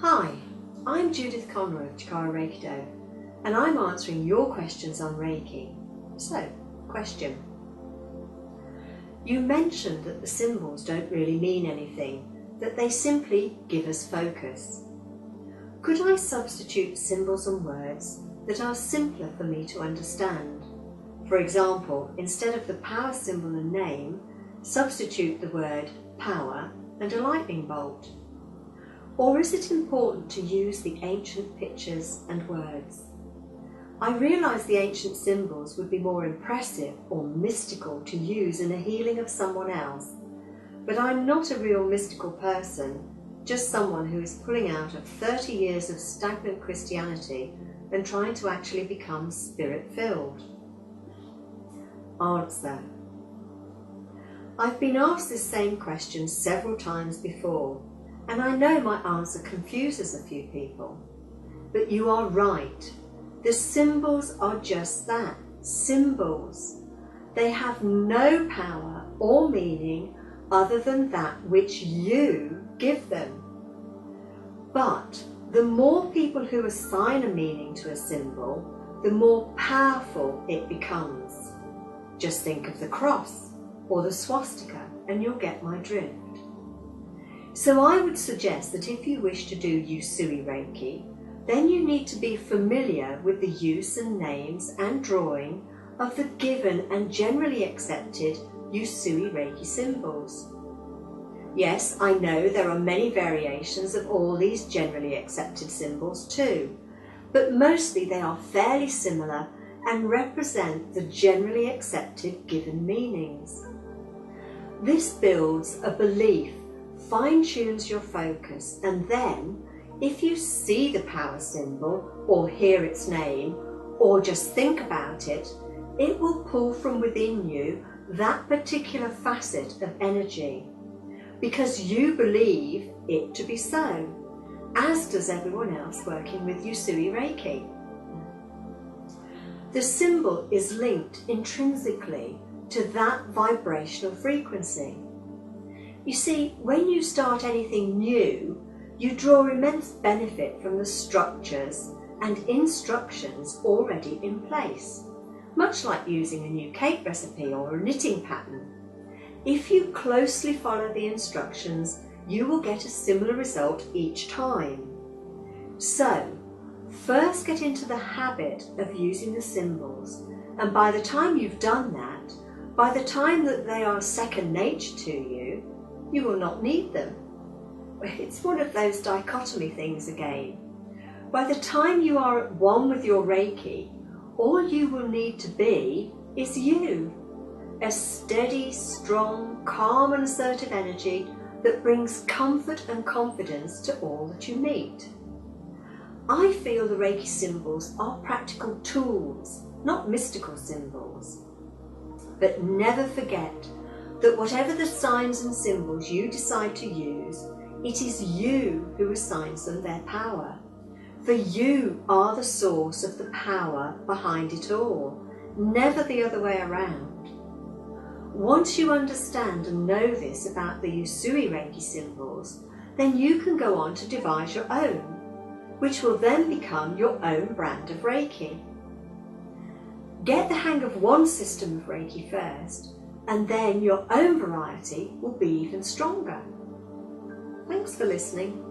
Hi, I'm Judith of chikara-reiki-do, and I'm answering your questions on Reiki. So, question. You mentioned that the symbols don't really mean anything, that they simply give us focus. Could I substitute symbols and words that are simpler for me to understand? For example, instead of the power symbol and name, substitute the word power and a lightning bolt. Or is it important to use the ancient pictures and words? I realise the ancient symbols would be more impressive or mystical to use in a healing of someone else, but I'm not a real mystical person, just someone who is pulling out of 30 years of stagnant Christianity and trying to actually become spirit-filled. Answer. I've been asked this same question several times before, and I know my answer confuses a few people. But you are right. The symbols are just that, symbols. They have no power or meaning other than that which you give them. But the more people who assign a meaning to a symbol, the more powerful it becomes. Just think of the cross or the swastika and you'll get my drift. So I would suggest that if you wish to do Usui Reiki, then you need to be familiar with the use and names and drawing of the given and generally accepted Usui Reiki symbols. Yes, I know there are many variations of all these generally accepted symbols too, but mostly they are fairly similar and represent the generally accepted given meanings. This builds a belief, fine-tunes your focus, and then, if you see the power symbol or hear its name or just think about it, it will pull from within you that particular facet of energy because you believe it to be so, as does everyone else working with Usui Reiki. The symbol is linked intrinsically to that vibrational frequency. You see, when you start anything new, you draw immense benefit from the structures and instructions already in place, much like using a new cake recipe or a knitting pattern. If you closely follow the instructions, you will get a similar result each time. So, first get into the habit of using the symbols, and by the time you've done that, by the time that they are second nature to you, you will not need them. It's one of those dichotomy things again. By the time you are at one with your Reiki, all you will need to be is you. A steady, strong, calm and assertive energy that brings comfort and confidence to all that you meet. I feel the Reiki symbols are practical tools, not mystical symbols. But never forget that whatever the signs and symbols you decide to use, it is you who assigns them their power. For you are the source of the power behind it all, never the other way around. Once you understand and know this about the Usui Reiki symbols, then you can go on to devise your own, which will then become your own brand of Reiki. Get the hang of one system of Reiki first, and then your own variety will be even stronger. Thanks for listening.